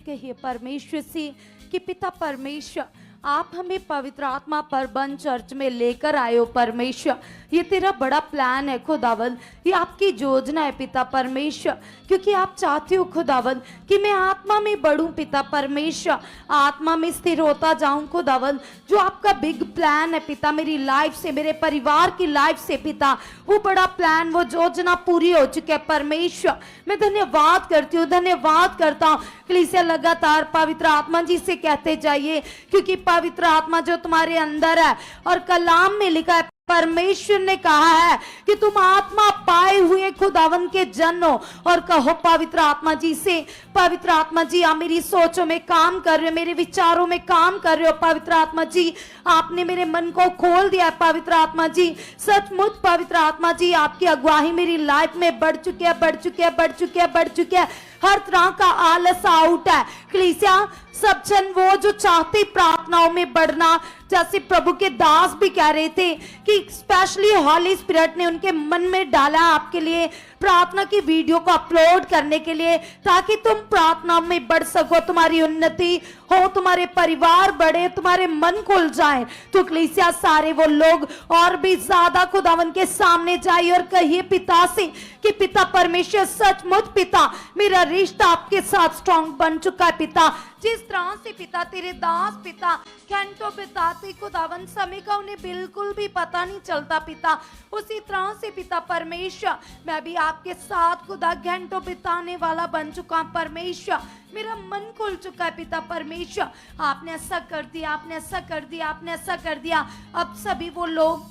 कहिए परमेश्वर से कि पिता परमेश्वर, आप हमें पवित्र आत्मा पर बन चर्च में लेकर आए हो परमेश्वर। ये तेरा बड़ा प्लान है खुदावंद, ये आपकी योजना है पिता परमेश्वर, क्योंकि आप चाहते हो खुदावंद कि मैं आत्मा में बढ़ूं पिता परमेश्वर, आत्मा में स्थिर होता जाऊं खुदावंद। जो आपका बिग प्लान है पिता मेरी लाइफ से, मेरे परिवार की लाइफ से पिता, वो बड़ा प्लान, वो योजना पूरी हो चुकी है परमेश्वर। मैं धन्यवाद करती हूँ, धन्यवाद करता हूँ। कलीसिया लगातार पवित्र आत्मा जी से कहते जाइए, क्योंकि पवित्र आत्मा जो तुम्हारे अंदर है, और कलाम में लिखा है, परमेश्वर ने कहा है कि तुम आत्मा पाए हुए खुदावन के जन हो। और कहो पवित्र आत्मा जी से, पवित्र आत्मा जी आप मेरी सोचों में काम कर रहे हो, मेरे विचारों में काम कर रहे हो पवित्र आत्मा जी, आपने मेरे मन को खोल दिया है पवित्र आत्मा जी। सचमुच पवित्र आत्मा जी आपकी अगुवाही मेरी लाइफ में बढ़ चुकी है, बढ़ चुकी है, बढ़ चुकी है, बढ़ चुकी है। हर तरह का आलस आउट है। कलीसिया सब जन वो जो चाहते प्रार्थनाओं में बढ़ना, जैसे प्रभु के दास भी कह रहे थे कि स्पेशली हॉली स्पिरिट ने उनके मन में डाला आपके लिए प्रार्थना की वीडियो को अपलोड करने के लिए, ताकि तुम प्रार्थना में बढ़ सको, तुम्हारी उन्नति हो, तुम्हारे परिवार बढ़े, तुम्हारे मन खुल जाए। तो कलीसिया सारे वो लोग और भी ज्यादा खुदावन के सामने जाइए और कहिए पिता से कि पिता परमेश्वर, सचमुच पिता मेरा रिश्ता आपके साथ स्ट्रॉन्ग बन चुका है पिता। जिस तरह से पिता तेरे दास पिता घंटों बिताते खुदावन, समय का उन्हें बिल्कुल भी पता नहीं चलता पिता, उसी तरह से पिता परमेश्वर मैं भी आपके साथ खुदा घंटों बिताने वाला बन चुका परमेश्वर। मेरा मन खुल चुका है पिता परमेश्वर। आपने ऐसा कर दिया, आपने ऐसा कर दिया, आपने ऐसा कर दिया। अब सभी वो लोग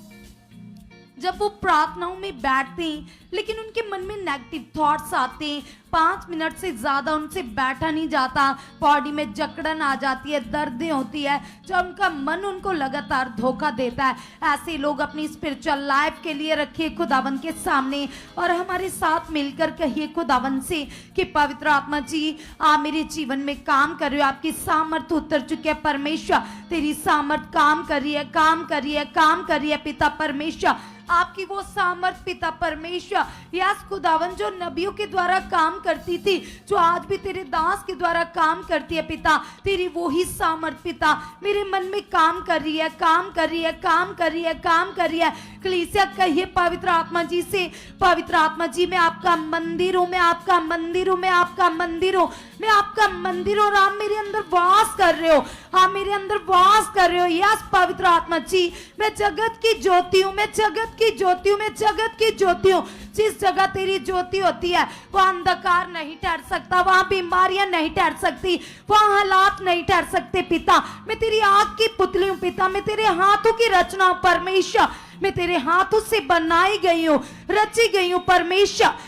जब वो प्रार्थनाओं में बैठते हैं लेकिन उनके मन में नेगेटिव थॉट्स आते हैं, 5 मिनट से ज्यादा उनसे बैठा नहीं जाता, बॉडी में जकड़न आ जाती है, दर्दें होती है, जब उनका मन उनको लगातार धोखा देता है। ऐसे लोग अपनी स्पिरिचुअल लाइफ के लिए रखिए खुदावन के सामने और हमारे साथ मिलकर कहिए खुदावन से कि पवित्र आत्मा जी आप मेरे जीवन में काम कर रहे हो, आपकी सामर्थ उतर चुकी है परमेश्वर, तेरी सामर्थ काम कर रही है, काम कर रही है, काम कर रही है पिता परमेश्वर। आपकी वो सामर्थ पिता परमेश्वर, यस खुदावन, जो नबियों के द्वारा काम करती थी, जो आज भी तेरे दास के द्वारा काम करती है पिता, तेरी वो ही सामर्थ पिता मेरे मन में काम कर रही है, काम कर रही है, काम कर रही है, काम कर रही है। कलीसिया कहिए पवित्र आत्मा जी से, पवित्र आत्मा जी मैं आपका मंदिर हूँ, मैं आपका मंदिर हूँ, मैं आपका मंदिर हूँ, मैं आपका मंदिर हूँ, और आप मेरे अंदर वास कर रहे हो, आप मेरे अंदर वास कर रहे हो। यस पवित्र आत्मा जी मैं जगत की ज्योति हूँ, मैं जगत की ज्योति हूँ, मैं जगत की ज्योति हूँ। जिस जगह तेरी ज्योति होती है वहां अंधकार नहीं ठहर सकता, वहां बीमारियां नहीं ठहर सकती, वहां हालात नहीं ठहर सकते पिता। मैं तेरी आग की पुतली हूँ पिता, मैं तेरे हाथों की रचना हूँ परमेश्वर, मैं तेरे हाथों से बनाई गई हूँ, रची गई हूँ परमेश्वर।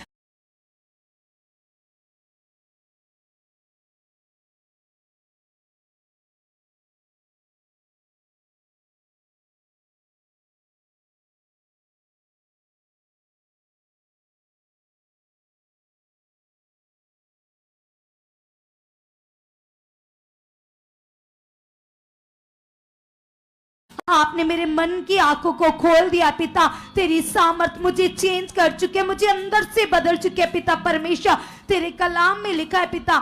आपने मेरे मन की आंखों को खोल दिया पिता, तेरी सामर्थ मुझे चेंज कर चुके है, मुझे अंदर से बदल चुके है पिता परमेश्वर। तेरे कलाम में लिखा है पिता,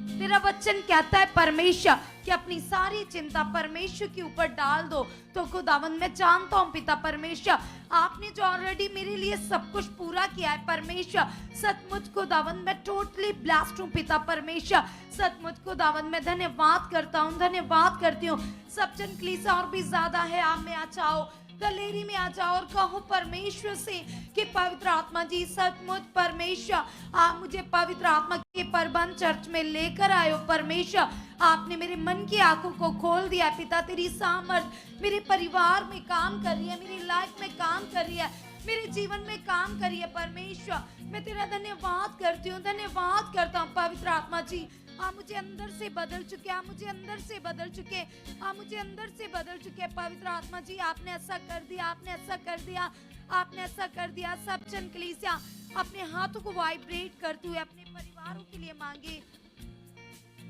तेरा वचन कहता है परमेश्वर कि अपनी सारी चिंता परमेश्वर के ऊपर डाल दो। तो खुदावन मैं जानता हूँ पिता परमेश्वर, आपने जो ऑलरेडी मेरे लिए सब कुछ पूरा किया है परमेश्वर, सचमुच खुदावन मैं टोटली ब्लेस्ड हूँ पिता परमेश्वर। सचमुच खुदावन मैं धन्यवाद करता हूँ, धन्यवाद करती हूँ। सब जन कलीसिया और भी ज्यादा है, आप में आ जाओ, गलेरी में आ जाओ और कहो परमेश्वर से कि पवित्र आत्मा जी सचमुच परमेश्वर आप मुझे पवित्र आत्मा के परबंध चर्च में लेकर आए हो परमेश्वर। आपने मेरे मन की आंखों को खोल दिया पिता, तेरी सामर्थ मेरे परिवार में काम कर रही है, मेरी लाइफ में काम कर रही है, मेरे जीवन में काम कर रही है परमेश्वर। मैं तेरा धन्यवाद करती हूँ, धन्यवाद करता हूँ पवित्र आत्मा जी। आप मुझे अंदर से बदल चुके, आप मुझे अंदर से बदल चुके, आप मुझे अंदर से बदल चुके पवित्र आत्मा जी। आपने ऐसा कर दिया, आपने ऐसा कर दिया, आपने ऐसा कर दिया। सब जन कलीसिया अपने हाथों को वाइब्रेट करते हुए अपने परिवारों के लिए मांगे,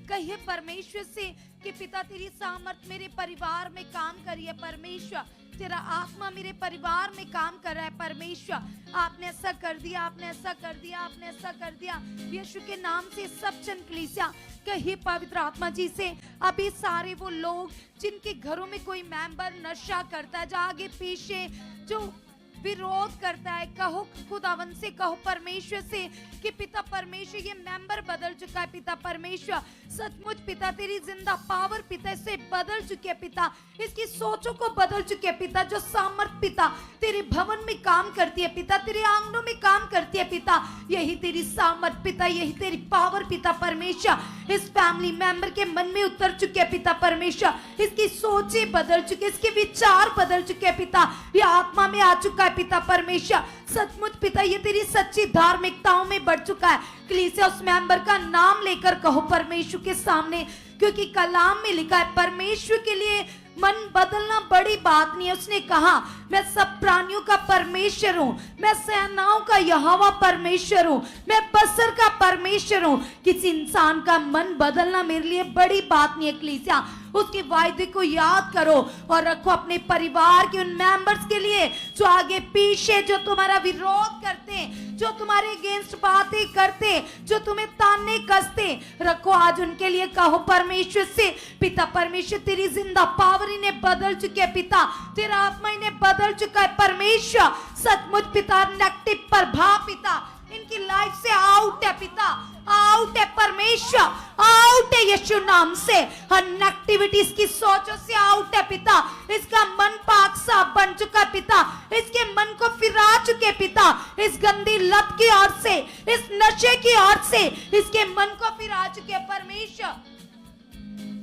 कहिए परमेश्वर से कि पिता तेरी सामर्थ मेरे परिवार में काम करिए परमेश्वर, तेरा आत्मा मेरे परिवार में काम कर रहा है परमेश्वर। आपने ऐसा कर दिया, आपने ऐसा कर दिया, आपने ऐसा कर दिया। यीशु के नाम से सब जन कलीसिया कहिए पवित्र आत्मा जी से, अभी सारे वो लोग जिनके घरों में कोई मेंबर नशा करता है, जो आगे पीछे जो विरोध करता है, कहो खुदावन से, कहो परमेश्वर से कि पिता परमेश्वर ये मेंबर बदल चुका है। पिता परमेश्वर सचमुच पिता तेरी जिंदा पावर पिता इसे बदल चुके है पिता, इसकी सोचों को बदल चुके है पिता। जो सामर्थ पिता तेरे भवन में काम करती है पिता, तेरे आंगनों में काम करती है पिता, यही तेरी सामर्थ पिता, यही तेरी पावर पिता परमेश्वर इस फैमिली मेंबर के मन में उतर चुके है पिता परमेश्वर। इसकी सोचें बदल चुके, इसके विचार बदल चुके हैं पिता, ये आत्मा में आ चुका है पिता परमेश्वर। सचमुच पिता ये तेरी सच्ची धार्मिकताओं में बढ़ चुका है। कलीसिया उस मेंबर का नाम लेकर कहो परमेश्वर के सामने, क्योंकि कलाम में लिखा है परमेश्वर के लिए मन बदलना बड़ी बात नहीं है। उसने कहा मैं सब प्राणियों का परमेश्वर हूँ, मैं सेनाओं का यहोवा परमेश्वर हूँ, मैं बसर का परमेश्वर हूँ। किसी इंसान का मन बदलना मेरे लिए बड़ी बात नहीं है। कलीसिया उसके वायदे को याद करो और रखो अपने परिवार के उन मेंबर्स के लिए जो आगे पीछे जो तुम्हारा विरोध करते, जो तुम्हारे अगेंस्ट बातें करते, जो तुम्हें ताने कसते, रखो आज उनके लिए कहो परमेश्वर से पिता परमेश्वर तेरी जिंदा पावर इन्हें बदल चुके है पिता, तेरा आत्मा इन्हें बदल चुका है परमेश्वर। सचमुच पिता नेगेटिव प्रभाव पिता इनकी लाइफ से आउट है पिता, आउट है परमेश्वर, आउट है यीशु नाम से। हर नेगेटिविटीज की सोचों से आउट है पिता। इसका मन पाक साफ बन चुका है पिता, इसके मन को फिरा चुके पिता, इस गंदी लत की ओर से, इस नशे की ओर से इसके मन को फिरा चुके परमेश्वर,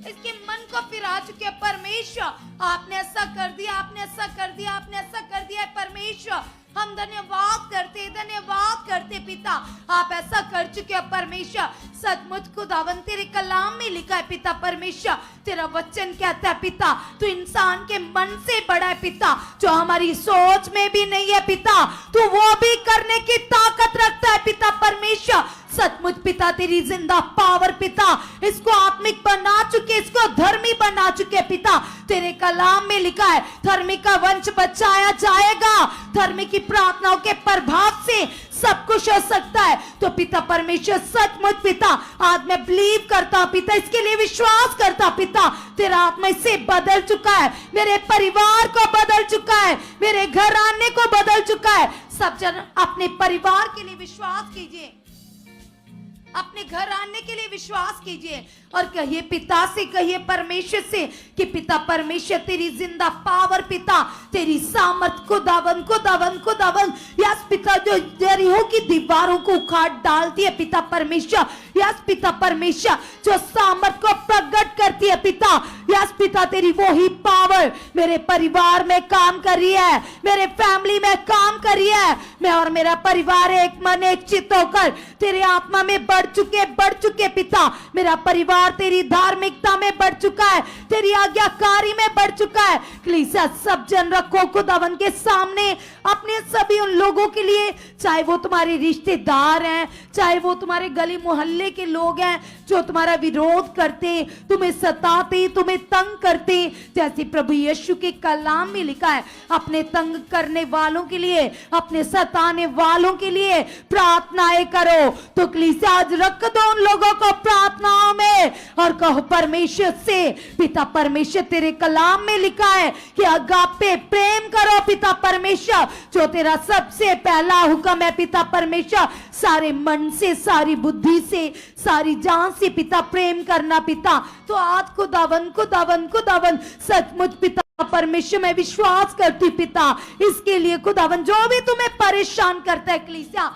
इसके मन को फिरा चुके परमेश्वर। आपने ऐसा कर दिया, आपने ऐसा कर दिया, आपने ऐसा कर दिया परमेश्वर। हम धन्यवाद करते पिता, आप ऐसा कर चुके हो परमेश्वर। सचमुच खुदावन तेरे कलाम में लिखा है पिता परमेश्वर, तेरा वचन कहता है पिता तू इंसान के मन से बड़ा है पिता, जो हमारी सोच में भी नहीं है पिता, तू वो भी करने की ताकत रखता है पिता परमेश्वर। सचमुच पिता तेरी जिंदा पावर पिता इसको आत्मिक बना चुके, इसको धर्मी बना चुके पिता। तेरे कलाम में लिखा है धर्मी का वंश बचाया जाएगा, धर्मी की प्रार्थनाओं के प्रभाव से सब कुछ हो सकता है। तो पिता परमेश्वर सचमुच पिता आज मैं बिलीव करता हूं पिता, इसके लिए विश्वास करता पिता, तेरा आत्मा इससे बदल चुका है, मेरे परिवार को बदल चुका है, मेरे घर आने को बदल चुका है। सब जन अपने परिवार के लिए विश्वास कीजिए, अपने घर आने के लिए विश्वास कीजिए और कहिए पिता से, कहिए परमेश्वर से कि पिता परमेश्वर तेरी जिंदा पावर पिता, तेरी सामर्थ खुदावन खुदावन खुदावन यस पिता जो यरीहो की दीवारों को उखाड़ डालती है पिता परमेश्वर, यस पिता परमेश्वर जो सामर्थ को प्रकट करती है पिता, यस पिता तेरी वो ही पावर मेरे परिवार में काम कर रही है, मेरे फैमिली में काम कर रही है। मैं और मेरा परिवार एक मन एक चित्त होकर तेरे आत्मा में बढ़ चुके पिता, मेरा परिवार तेरी धार्मिकता में बढ़ चुका है, तेरी आज्ञाकारी में बढ़ चुका है। कलीसिया सब जन रखो खुदावन के सामने अपने सभी उन लोगों के लिए, चाहे वो तुम्हारे रिश्तेदार हैं, चाहे वो तुम्हारे गली मोहल्ले के लोग हैं जो तुम्हारा विरोध करते, तुम्हें सताते, तुम्हें तंग करते, जैसे प्रभु यीशु के कलाम में लिखा है अपने तंग करने वालों के लिए, अपने सताने वालों के लिए प्रार्थनाएं करो। तो कलीसिया आज रख दो उन लोगों को प्रार्थनाओं में और कहो परमेश्वर से पिता परमेश्वर तेरे कलाम में लिखा है कि अगापे प्रेम करो पिता परमेश्वर, जो तेरा सबसे पहला हुक्म है पिता परमेश्वर, सारे मन से, सारी बुद्धि से, सारी जान से पिता प्रेम करना पिता। तो आज खुदावन खुदावन खुदावन सचमुच पिता परमेश्वर मैं विश्वास करती पिता, इसके लिए खुदावन जो भी तुम्हें परेशान करता है कलीसिया,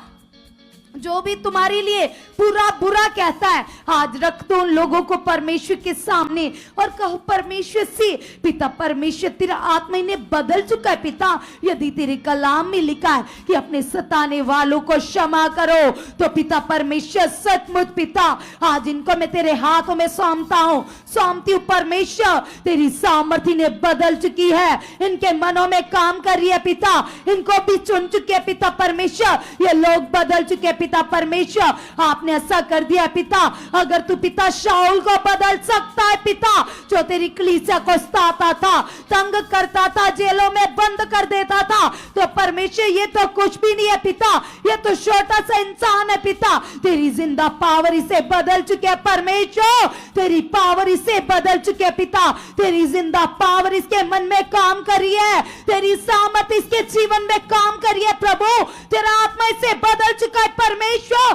जो भी तुम्हारे लिए पूरा बुरा कहता है, आज रख दो उन लोगों को परमेश्वर के सामने और कहो परमेश्वर से पिता परमेश्वर तेरा आत्मा इन्हें बदल चुका है पिता। यदि तेरे कलाम में लिखा है कि अपने सताने वालों को क्षमा करो, तो पिता परमेश्वर सचमुच पिता आज इनको मैं तेरे हाथों में सौंपती हूँ परमेश्वर, तेरी सामर्थ्य इन्हें बदल चुकी है, इनके मनों में काम कर रही है पिता, इनको भी चुन चुके पिता परमेश्वर, ये लोग बदल चुके पिता परमेश्वर, आपने ऐसा कर दिया है पिता। अगर तू पिता शाऊल को बदल सकता है पिता, जो तेरी कलीसिया को सताता था, तंग करता था, जेलों में बंद कर देता था, तो परमेश्वर ये तो कुछ भी नहीं है पिता, ये तो छोटा सा इंसान है पिता। तेरी जिंदा पावर इसे बदल चुके है परमेश्वर, तेरी पावर इसे बदल चुके है पिता। तेरी जिंदा पावर इसके मन में काम कर रही है, तेरी सामर्थ इसके जीवन में काम कर रही है प्रभु। तेरा आत्मा इसे बदल चुका है परमेश्वर,